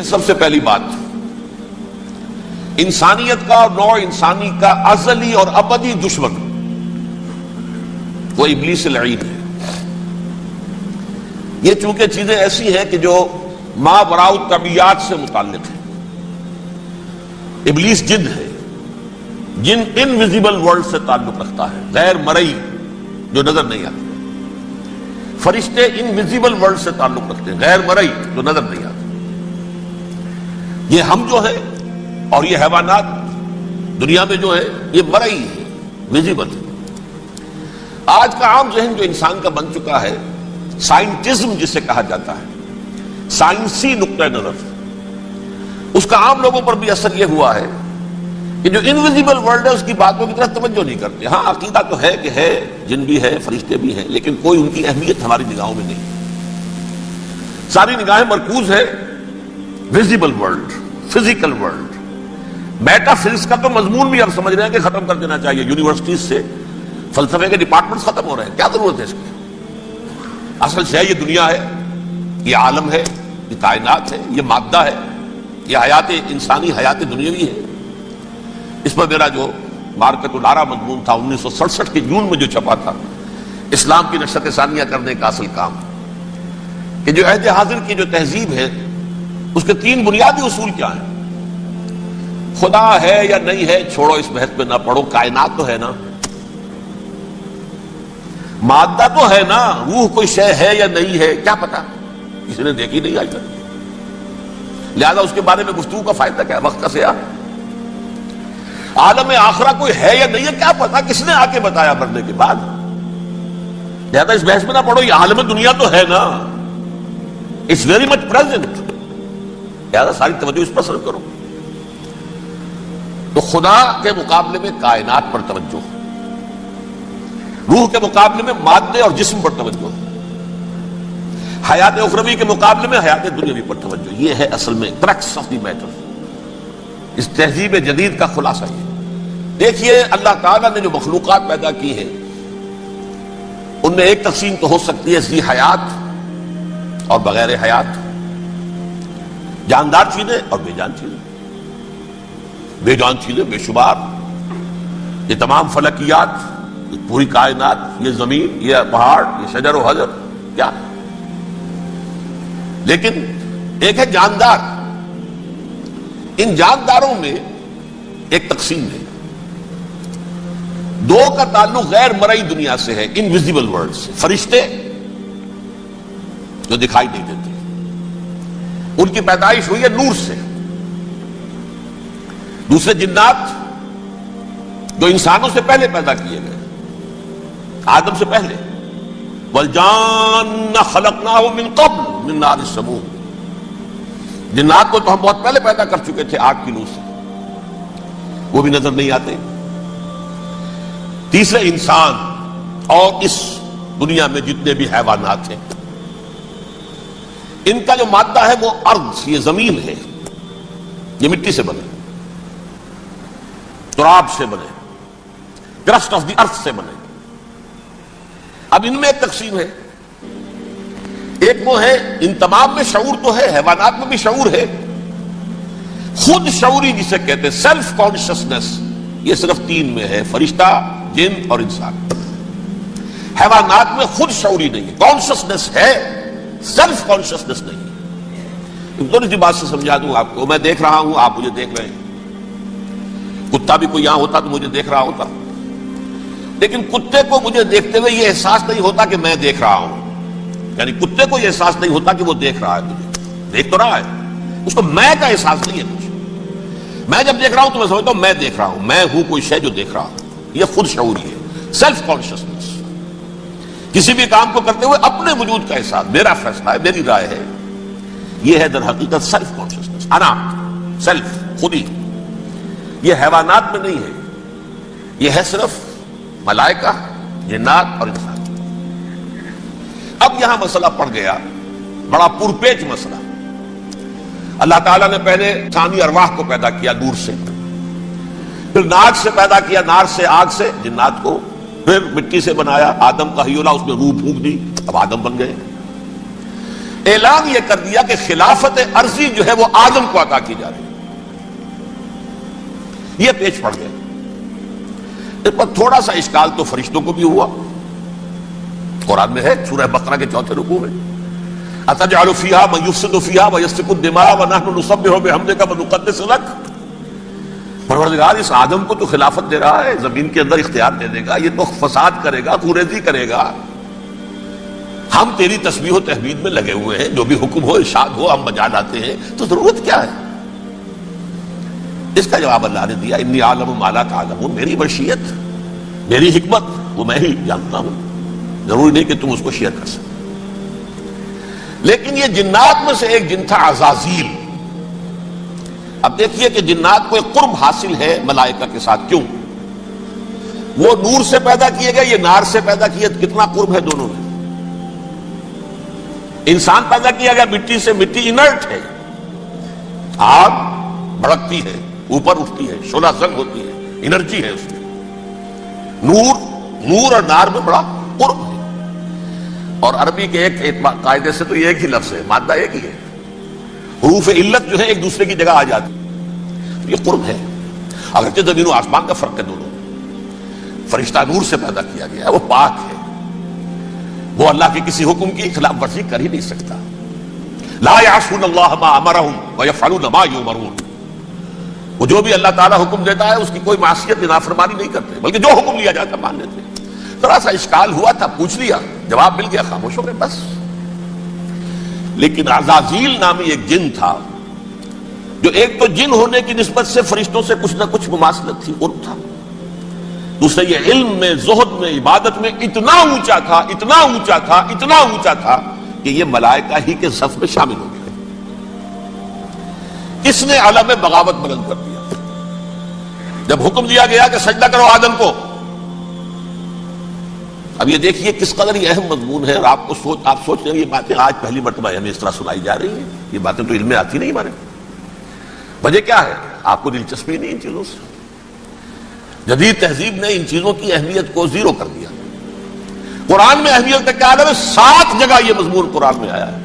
سب سے پہلی بات، انسانیت کا اور نوع انسانی کا ازلی اور ابدی دشمن وہ ابلیس لعین ہے۔ یہ چونکہ چیزیں ایسی ہیں کہ جو ما وراء الطبیعات سے متعلق ہیں۔ ابلیس جن ہے، جن انویزیبل ورلڈ سے تعلق رکھتا ہے، غیر مرئی جو نظر نہیں آتی۔ فرشتے انویزیبل ورلڈ سے تعلق رکھتے ہیں، غیر مرئی جو نظر نہیں آتی۔ یہ ہم جو ہے اور یہ حیوانات دنیا میں جو ہے یہ مرئی ہے، ویزیبل ہے۔ آج کا عام ذہن جو انسان کا بن چکا ہے، سائنٹزم جسے کہا جاتا ہے، سائنسی نقطہ نظر، اس کا عام لوگوں پر بھی اثر یہ ہوا ہے کہ جو انویزیبل ورلڈ ہے اس کی باتوں کی طرف توجہ نہیں کرتے۔ ہاں عقیدہ تو ہے کہ ہے، جن بھی ہے، فرشتے بھی ہیں، لیکن کوئی ان کی اہمیت ہماری نگاہوں میں نہیں۔ ساری نگاہیں مرکوز ہے visible world, physical world. Meta physics کا تو مضمون بھی اب سمجھ رہے ہیں کہ ختم کر دینا چاہیے، یونیورسٹیز سے فلسفے کے ڈپارٹمنٹس ختم ہو رہے ہیں، کیا ضرورت ہے اس کی؟ اصل شے یہ دنیا ہے، یہ عالم ہے، یہ کائنات ہے، یہ مادہ ہے، یہ حیات انسانی، حیات دنیاوی ہے۔ اس پر میرا جو مارکت الارا مضمون تھا 1967 کے جون میں جو چھپا تھا، اسلام کی نشرت ثانیہ کرنے کا اصل کام، کہ جو عہد حاضر کی جو تہذیب ہے اس کے 3 بنیادی اصول کیا ہیں؟ خدا ہے یا نہیں ہے چھوڑو، اس بحث پہ نہ پڑھو، کائنات تو ہے نا، مادہ تو ہے نا، روح کوئی شے ہے یا نہیں ہے کیا پتا، کسی نے دیکھی نہیں آج تک، لہذا اس کے بارے میں گفتگو کا فائدہ کیا، وقت کا سیاح۔ عالم آخرہ کوئی ہے یا نہیں ہے کیا پتا، کس نے آ کے بتایا مرنے کے بعد، لہذا اس بحث میں نہ پڑھو، یہ عالم دنیا تو ہے نا، اٹس ویری مچ پریزنٹ، لہذا ساری توجہ اس پر صرف کرو۔ تو خدا کے مقابلے میں کائنات پر توجہ، روح کے مقابلے میں مادے اور جسم پر توجہ، حیات اخروی کے مقابلے میں حیات دنیاوی پر توجہ۔ یہ ہے اصل میں کریکس آف دی میٹر، اس تہذیب جدید کا خلاصہ یہ۔ دیکھیے اللہ تعالیٰ نے جو مخلوقات پیدا کی ہیں ان میں ایک تقسیم تو ہو سکتی ہے ذی حیات اور بغیر حیات، جاندار چیزیں اور بے جان چیزیں۔ بے جان چیزیں بے شمار، یہ تمام فلکیات، یہ پوری کائنات، یہ زمین، یہ پہاڑ، یہ شجر و حجر، کیا؟ لیکن ایک ہے جاندار۔ ان جانداروں میں ایک تقسیم ہے، 2 کا تعلق غیر مرئی دنیا سے ہے، انویزیبل ورلڈ سے۔ فرشتے جو دکھائی نہیں دیتے، ان کی پیدائش ہوئی ہے نور سے۔ دوسرے جنات جو انسانوں سے پہلے پیدا کیے گئے، آدم سے پہلے، وَالْجَانَّ خَلَقْنَاهُ مِن قَبْلُ مِن نَارِ السَّمُومِ، جنات کو تو ہم بہت پہلے پیدا کر چکے تھے آگ کی لو سے، وہ بھی نظر نہیں آتے۔ تیسرے انسان اور اس دنیا میں جتنے بھی حیوانات ہیں، ان کا جو مادہ ہے وہ ارض، یہ زمین ہے، یہ مٹی سے بنے، تراب سے بنے، کرسٹ آف دی ارتھ سے بنے۔ اب ان میں ایک تقسیم ہے، ایک وہ ہے، ان تمام میں شعور تو ہے، حیوانات میں بھی شعور ہے، خود شعوری جسے کہتے ہیں سیلف کانشسنس، یہ صرف 3 میں ہے، فرشتہ، جن اور انسان۔ حیوانات میں خود شعوری نہیں ہے، کانشسنس ہے، سیلف کانشسنس نہیں ہے۔ تھوڑی سی بات سے سمجھا دوں آپ کو، میں دیکھ رہا ہوں، آپ مجھے دیکھ رہے ہیں، کتا بھی کوئی یہاں ہوتا تو مجھے دیکھ رہا ہوتا، لیکن کتے کو مجھے دیکھتے ہوئے یہ احساس نہیں ہوتا کہ میں دیکھ رہا ہوں، یعنی کتے کو یہ احساس نہیں ہوتا کہ وہ دیکھ رہا ہے، مجھے دیکھ تو رہا ہے، اس کو میں کا احساس نہیں ہے کچھ۔ میں جب دیکھ رہا ہوں تو میں سمجھتا ہوں میں دیکھ رہا ہوں، میں ہوں کوئی شے جو دیکھ رہا ہوں، یہ خود شعوری ہے، سیلف کانشسنس۔ کسی بھی کام کو کرتے ہوئے اپنے وجود کا احساس، میرا فیصلہ ہے، میری رائے ہے، یہ ہے در حقیقت سیلف کانشسنس، انا، سیلف، خودی۔ یہ حیوانات میں نہیں ہے، یہ ہے صرف ملائکہ، جنات اور انسان۔ اب یہاں مسئلہ پڑ گیا، بڑا پرپیچ مسئلہ۔ اللہ تعالیٰ نے پہلے ثانی ارواح کو پیدا کیا نور سے، پھر ناک سے پیدا کیا، نار سے، آگ سے جنات کو، پھر مٹی سے بنایا، آدم کا حیولہ، اس میں روح پھونک دی، اب آدم بن گئے۔ اعلان یہ کر دیا کہ خلافت عرضی جو ہے وہ آدم کو عطا کی جا رہی ہے. یہ پیش پڑ گیا. اس پر تھوڑا سا اشکال تو فرشتوں کو بھی ہوا. قرآن میں ہے سورہ بقرہ کے 4 رکوع میں اتجعل فیہا من یفسد فیہا ویسفک الدماء ونحن نسبح بحمدک ونقدس لک. پروردگار اس آدم کو تو خلافت دے رہا ہے، زمین کے اندر اختیار دے دے گا، یہ تو فساد کرے گا، خوریزی کرے گا، ہم تیری تسبیح و تحمید میں لگے ہوئے ہیں، جو بھی حکم ہو ارشاد ہو ہم بجا لاتے ہیں، تو ضرورت کیا ہے؟ اس کا جواب اللہ نے دیا انی اعلم ما لا تعلمون. میری مشیت، میری حکمت وہ میں ہی جانتا ہوں، ضروری نہیں کہ تم اس کو شیئر کر سکتے. لیکن یہ جنات میں سے ایک جن تھا عزازیل. اب دیکھیے کہ جنات کو ایک قرب حاصل ہے ملائکہ کے ساتھ. کیوں؟ وہ نور سے پیدا کیے گئے، یہ نار سے پیدا کیے. کتنا قرب ہے دونوں میں. انسان پیدا کیا گیا مٹی سے، مٹی انرٹ ہے، آگ بھڑکتی ہے، اوپر اٹھتی ہے، شعلہ زنگ ہوتی ہے، انرجی ہے اس میں. نور اور نار میں بڑا قرب ہے. اور عربی کے ایک قاعدے سے تو یہ ایک ہی لفظ ہے، مادہ ایک ہی ہے، حروف علت جو ہے ایک دوسرے کی جگہ آ جاتی. یہ قرب ہے. اگرچہ زمین و آسمان کا فرق ہے دونوں. فرشتہ نور سے پیدا کیا گیا ہے، وہ پاک ہے، وہ اللہ کے کسی حکم کی خلاف ورزی کر ہی نہیں سکتا. لا یعصون اللہ ما امرہم ویفعلون ما یؤمرون. وہ جو بھی اللہ تعالیٰ حکم دیتا ہے اس کی کوئی معصیت نافرمانی نہیں کرتے، بلکہ جو حکم لیا جاتا مان لیتے. تھوڑا سا اشکال ہوا تھا، پوچھ لیا، جواب مل گیا، خاموش ہو گئے بس. لیکن عزازیل نامی ایک جن تھا، جو ایک تو جن ہونے کی نسبت سے فرشتوں سے کچھ نہ کچھ مماثلت تھی، قرب تھا. دوسرے یہ علم میں، زہد میں، عبادت میں اتنا اونچا تھا، اتنا اونچا تھا، اتنا اونچا تھا کہ یہ ملائکہ ہی کے صف میں شامل ہو گئے. کس نے علم بغاوت بلند کر دیا جب حکم دیا گیا کہ سجدہ کرو آدم کو. اب یہ دیکھیے کس قدر یہ اہم مضمون ہے. اور آپ سوچ رہے ہیں یہ باتیں آج پہلی مرتبہ ہمیں اس طرح سنائی جا رہی ہیں. یہ باتیں تو علم میں آتی نہیں ہمارے. وجہ کیا ہے؟ آپ کو دلچسپی نہیں ان چیزوں سے. جدید تہذیب نے ان چیزوں کی اہمیت کو زیرو کر دیا. قرآن میں اہمیت کا کیا عالم ہے؟ 7 جگہ یہ مضمون قرآن میں آیا ہے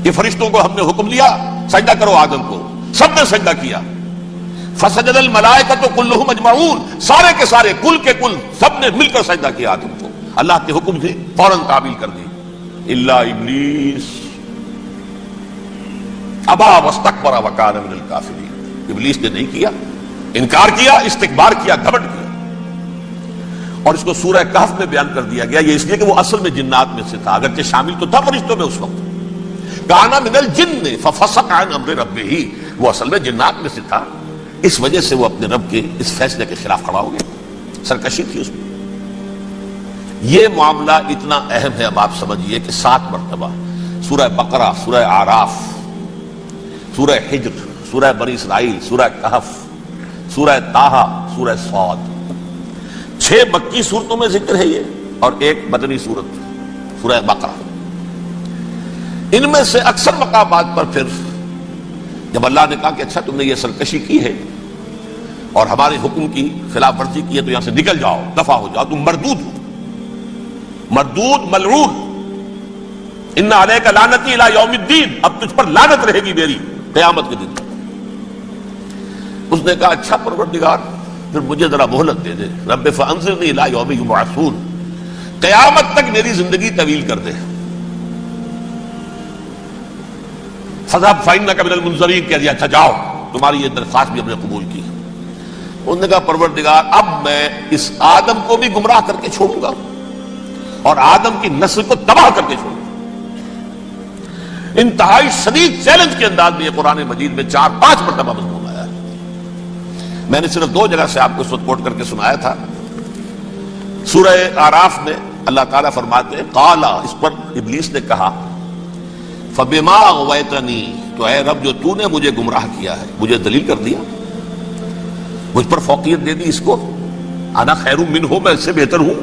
کہ فرشتوں کو ہم نے حکم دیا سجدہ کرو آدم کو، سب نے سجدہ کیا. فسجد الملائکۃ کلھم اجمعون، سارے کے سارے، کل کے کل، سب نے مل کر سجدہ کیا آدم کو. اللہ کے حکم سے فوراً تعمیل کر دی. الا ابلیس ابا واستکبر وکان من الکافرین. ابلیس نے نہیں کیا، انکار کیا، استکبار کیا، گھمنڈ کیا. اور اس کو سورہ کہف میں بیان کر دیا گیا. یہ اس لیے کہ وہ اصل میں جنات میں سے تھا، اگرچہ شامل تو تھا فرشتوں میں اس وقت. کان من الجن ففسق عن امر ربہ، وہ اصل میں جنات میں سے تھا. اس وجہ سے وہ اپنے رب کے اس فیصلے کے خلاف کھڑا ہو گیا. سرکشی تھی اس میں. یہ معاملہ اتنا اہم ہے. اب آپ سمجھیے کہ 7 مرتبہ سورہ بقرہ، سورہ اعراف، سورہ حجر، سورہ بنی اسرائیل، سورہ کہف، سورہ طٰہٰ، سورہ صاد، 6 مکی صورتوں میں ذکر ہے یہ، اور ایک مدنی صورت سورہ بقرہ. ان میں سے اکثر مقامات پر پھر جب اللہ نے کہا کہ اچھا تم نے یہ سرکشی کی ہے اور ہمارے حکم کی خلاف ورزی کی ہے تو یہاں سے نکل جاؤ، دفع ہو جاؤ، تم مردود ہو، مردود ملعون. ان علیک لعنتی الی یوم الدین، اب تجھ پر لعنت رہے گی میری قیامت کے دن. اس نے کہا اچھا پروردگار پھر مجھے ذرا مہلت دے دے. رب فانظرنی الی یوم یبعثون، قیامت تک میری زندگی طویل کر دے. فذهب فإنك من المنظرین، کہہ دیا اچھا جاؤ، تمہاری یہ درخواست بھی ہم نے قبول کی. انہوں نے کہا پروردگار اب میں اس آدم کو بھی گمراہ کر کے چھوڑوں گا اور آدم کی نسل کو تباہ کر کے چھوڑوں گا. انتہائی شدید چیلنج کے انداز میں یہ قرآن مجید میں 4-5 مرتبہ مضمون آیا ہے. میں نے صرف 2 جگہ سے آپ کو اس وقت کوٹ کر کے سنایا تھا. سورہ اعراف میں اللہ تعالیٰ فرماتے ہیں قال، اس پر ابلیس نے کہا فبما اغویتنی، تو اے رب جو تو نے مجھے گمراہ کیا ہے، مجھے ذلیل کر دیا، مجھ پر فوقیت دے دی اس کو. انا خیر منہ، میں اس سے بہتر ہوں.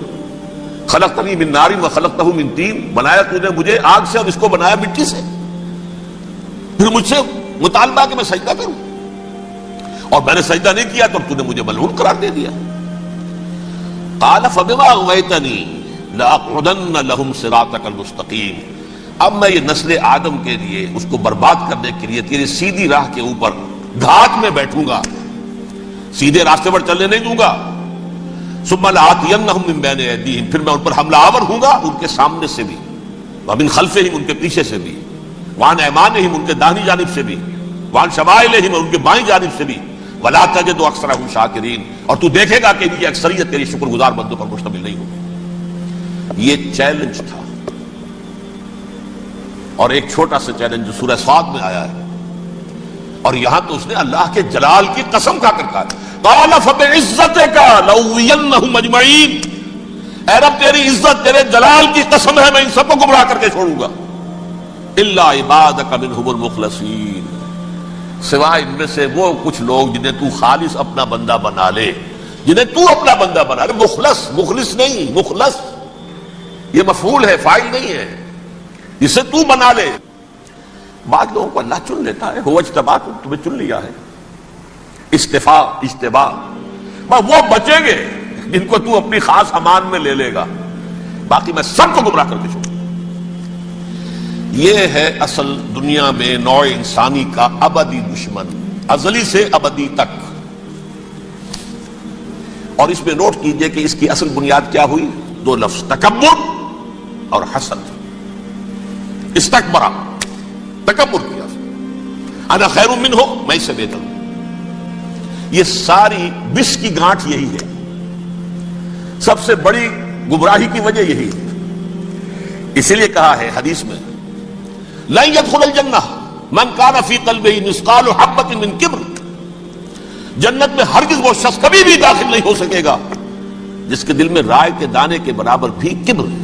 خلقتنی من نار وخلقتہ من طین، بنایا تو نے مجھے آگ سے اور اس کو بنایا مٹی سے. پھر مجھ سے مطالبہ کہ میں سجدہ کروں، اور میں نے سجدہ نہیں کیا تو تو نے مجھے ملعون قرار دے دیا. قال فبما اغویتنی لأقعدن لهم صراطک المستقیم، اب میں یہ نسل آدم کے لیے اس کو برباد کرنے کے لیے تیری سیدھی راہ کے اوپر گھاٹ میں بیٹھوں گا، سیدھے راستے پر چلنے نہیں دوں گا۔ ثم لآتینہم من بین ایدیہم، پھر میں ان پر حملہ آور ہوں گا ان کے سامنے سے بھی، ومن خلفہم ان کے پیچھے سے بھی، وعن ایمانہم ان کے داہنی جانب سے بھی، وعن شمائلہم ان کے بائیں جانب سے بھی، ولا تجد اکثرہم شاکرین، اور تو دیکھے گا کہ ان کی اکثریت تیری شکر گزار بندوں پر مشتمل نہیں ہوگی۔ یہ چیلنج تھا، اور ایک چھوٹا سا چیلنج جو سورہ صاد میں آیا ہے، اور یہاں تو اس نے اللہ کے جلال کی قسم کھا کر کہا، قال فبعزتک لأغوینہم اجمعین، اے رب تیری عزت تیرے جلال کی قسم ہے میں ان سب کو گمراہ کر کے چھوڑوں گا، الا عبادک منہم المخلصین، سوائے ان میں سے وہ کچھ لوگ جنہیں تو خالص اپنا بندہ بنا لے، جنہیں تو اپنا بندہ بنا لے۔ مخلص، مخلص نہیں، مخلص یہ مفعول ہے، فاعل نہیں ہے، جسے تو بنا لے۔ بعض لوگوں کو اللہ چن لیتا ہے، هو اجتباکم، تمہیں چن لیا ہے، استفاء اجتباء، وہ بچیں گے جن کو تو اپنی خاص امان میں لے لے گا، باقی میں سب کو گمراہ کر کے چھوڑوں۔ یہ ہے اصل دنیا میں نوع انسانی کا ابدی دشمن، ازلی سے ابدی تک۔ اور اس میں نوٹ کیجئے کہ اس کی اصل بنیاد کیا ہوئی؟ دو لفظ، تکبر اور حسد۔ استکبرا، تکبر کیا، انا خیر منہ، میں اس سے بہتر ہوں۔ یہ ساری بس کی گانٹھ یہی ہے، سب سے بڑی گمراہی کی وجہ یہی ہے۔ اسی لیے کہا ہے حدیث میں، لن يدخل الجنہ من کان فی قلبہ مثقال حبۃ من کبر، جنت میں ہرگز وہ شخص کبھی بھی داخل نہیں ہو سکے گا جس کے دل میں رائے کے دانے کے برابر بھی کبر ہے۔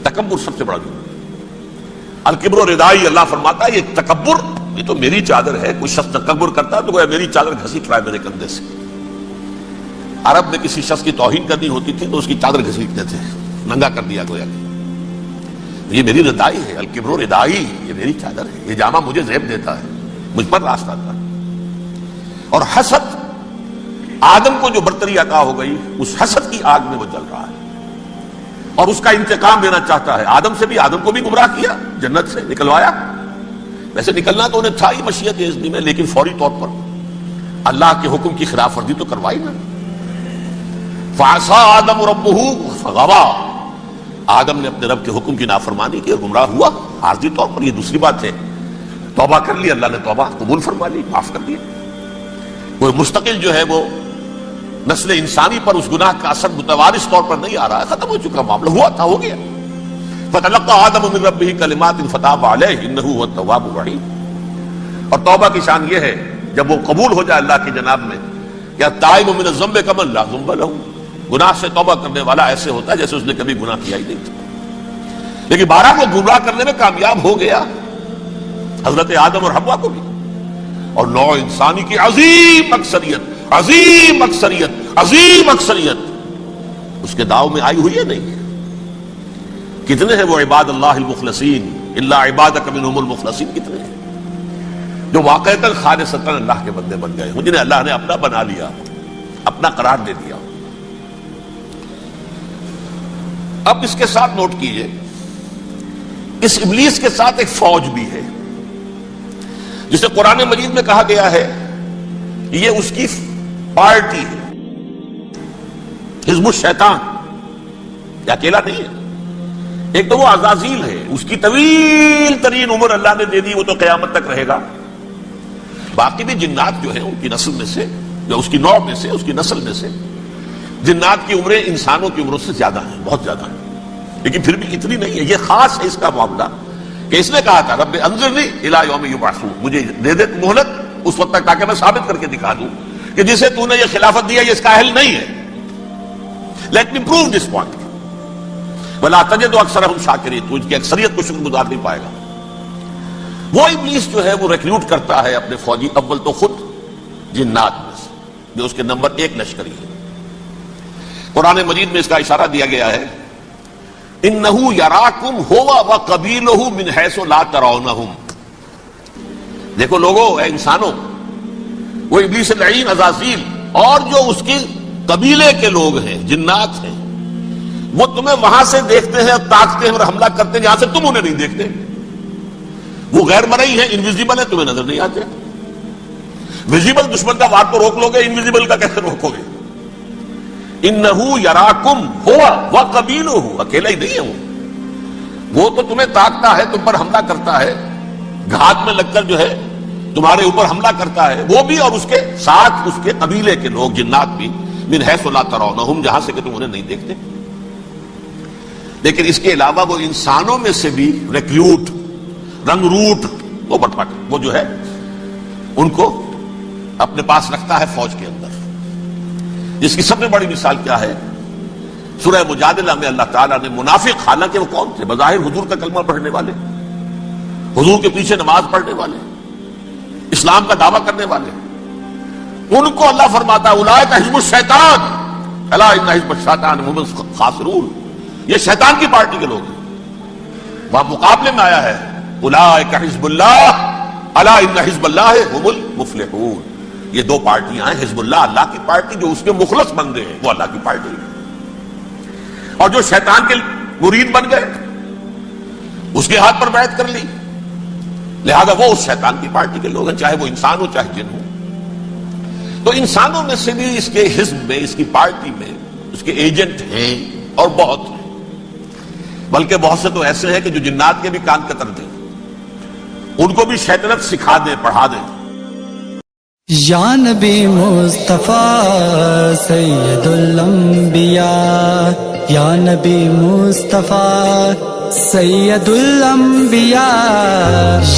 تکبر سب سے بڑا جرم، الکبر ردائی، اللہ فرماتا ہے یہ تکبر، یہ تو میری چادر ہے۔ کوئی شخص تکبر کرتا ہے تو گویا میری چادر گھسیٹ رہا ہے میرے کندھے سے۔ عرب میں کسی شخص کی توہین کرنی ہوتی تھی تو اس کی چادر گھسیٹتے تھے، ننگا کر دیا گویا کہ یہ میری ردائی ہے، الکبر ردائی، یہ میری چادر ہے، یہ جامہ مجھے زیب دیتا ہے، مجھ پر راستہ تھا۔ اور حسد، آدم کو جو برتری عطا ہو گئی اس حسد کی آگ میں وہ جل رہا ہے اور اس کا انتقام لینا چاہتا ہے۔ آدم سے بھی، آدم کو بھی گمراہ کیا، جنت سے نکلوایا، ویسے نکلنا تو انہیں تھا ہی مشیت اذنی میں، لیکن فوری طور پر اللہ کے حکم کی خلاف ورزی تو کروائی نا۔ فعصى آدم ربہ فغوى، آدم نے اپنے رب کے حکم کی نافرمانی کی اور گمراہ ہوا عارضی طور پر۔ یہ دوسری بات ہے، توبہ کر لی، اللہ نے توبہ قبول فرما لی، معاف کر دیا۔ کوئی مستقل جو ہے وہ نسل انسانی پر اس گناہ کا اثر متوارث طور پر نہیں آ رہا ہے، ختم ہو چکا معاملہ، ہوا تھا ہو گیا۔ فتلقى آدم من ربہ کلمات فتاب علیہ انہ هو التواب الرحیم۔ اور توبہ کی شان یہ ہے جب وہ قبول ہو جائے اللہ کی جناب میں، کیا تائب من الذنب کمن لا ذنب لہ، گناہ سے توبہ کرنے والا ایسے ہوتا ہے جیسے اس نے کبھی گناہ کیا ہی نہیں تھا۔ لیکن بارہ کو گمراہ کرنے میں کامیاب ہو گیا، حضرت آدم اور حوا کو بھی، اور نوع انسانی کی عظیم اکثریت، عظیم اکثریت، عظیم اکثریت اس کے داؤ میں آئی ہوئی ہے نہیں۔ کتنے ہیں وہ عباد اللہ المخلصین، الا عبادک منہم المخلصین، کتنے ہیں جو واقعتاً خالصتاً اللہ کے بندے بن گئے، جنہیں اللہ نے اپنا بنا لیا، اپنا قرار دے دیا۔ اب اس کے ساتھ نوٹ کیجئے، اس ابلیس کے ساتھ ایک فوج بھی ہے جسے قرآن مجید میں کہا گیا ہے یہ اس کی پارٹی ہے، حزب الشیطان، یہ اکیلا نہیں ہے۔ ایک تو وہ عزازیل ہے، اس کی طویل ترین عمر اللہ نے دے دی، وہ تو قیامت تک رہے گا۔ باقی بھی جنات جو ہیں ان کی نسل میں سے، جو اس کی نوع میں سے، اس کی نسل میں سے، جنات کی عمریں انسانوں کی عمروں سے زیادہ ہیں، بہت زیادہ ہیں، لیکن پھر بھی اتنی نہیں ہے۔ یہ خاص ہے اس کا معاملہ کہ اس نے کہا تھا رب انظرنی الی یوم یبعثون، مجھے دے دے مہلت اس وقت تک تاکہ میں ثابت کر کے دکھا دوں کہ جسے تو نے یہ خلافت دیا یہ اس کا اہل نہیں ہے۔ Let me prove this point, ولا تجد اکثرہم شاکرین، تو ان کی اکثریت کو شکر گزار نہیں پائے گا۔ وہ ابلیس جو ہے وہ ریکروٹ کرتا ہے اپنے فوجی، اول تو خود جنات میں سے جو اس کے نمبر 1 لشکری ہے۔ قرآن مجید میں اس کا اشارہ دیا گیا ہے، انہ یراکم ہوا وقبیلہ من حیث لا ترونہم۔ دیکھو لوگوں، اے انسانوں، وہ ابلیس لعین عزازیل اور جو اس کے قبیلے کے لوگ ہیں، جنات ہیں، وہ تمہیں وہاں سے دیکھتے ہیں اور تاکتے ہیں اور حملہ کرتے ہیں جہاں سے تم انہیں نہیں دیکھتے. وہ غیر مرئی ہیں، انویزیبل ہے، تمہیں نظر نہیں آتے. ویزیبل دشمن کا وار تو روک لو گے، انویزیبل کا کیسے روکو گے؟ انہو یراکم ہوا وقبیلہ، اکیلا ہی نہیں ہے وہ تو تمہیں تاکتا ہے، تم پر حملہ کرتا ہے، گھات میں لگ کر جو ہے تمہارے اوپر حملہ کرتا ہے، وہ بھی اور اس کے ساتھ اس کے قبیلے کے لوگ جنات بھی، من حیث لا ترونہم، جہاں سے کہ تم انہیں نہیں دیکھتے. لیکن اس کے علاوہ وہ انسانوں میں سے بھی ریکریوٹ، رنگ روٹ، وہ بٹ وہ جو ہے ان کو اپنے پاس رکھتا ہے فوج کے اندر. جس کی سب سے بڑی مثال کیا ہے؟ سورہ مجادلہ میں اللہ تعالیٰ نے منافق، حالانکہ وہ کون تھے؟ بظاہر حضور کا کلمہ پڑھنے والے، حضور کے پیچھے نماز پڑھنے والے، اسلام کا دعویٰ کرنے والے، ان کو اللہ فرماتا اولئک حزب الشیطان الا ان حزب الشیطان هم الخاسرون، یہ شیطان کی پارٹی کے لوگ ہیں. وہاں مقابلے میں آیا ہے اولئک حزب اللہ الا ان حزب اللہ هم المفلحون. یہ دو پارٹیاں ہیں، حزب اللہ اللہ کی پارٹی جو اس کے مخلص بندے ہیں، وہ اللہ کی پارٹی ہے، اور جو شیطان کے مرید بن گئے اس کے ہاتھ پر بیعت کر لی، لہذا وہ اس شیطان کی پارٹی کے لوگ ہیں، چاہے وہ انسان ہو چاہے جن ہو. تو انسانوں میں سے بھی اس کے حزب میں، اس کی پارٹی میں اس کے ایجنٹ ہیں اور بہت ہیں، بلکہ بہت سے تو ایسے ہیں کہ جو جنات کے بھی کان کتر دیں، ان کو بھی شیطنت سکھا دیں، پڑھا دیں. یا نبی مصطفیٰ سید الانبیاء، یا نبی مصطفیٰ سید الانبیاء،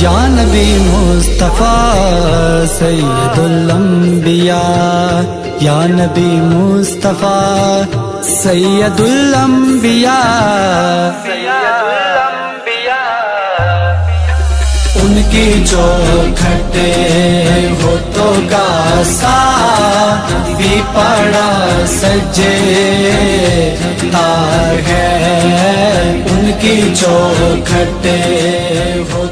یا نبی مصطفیٰ سید الانبیاء، یا نبی مصطفیٰ سید الانبیاء. ان کی جو کھٹے ہو تو کا ساتھ بھی پڑا سجے تار ہے، ان کی جو کھٹے ہو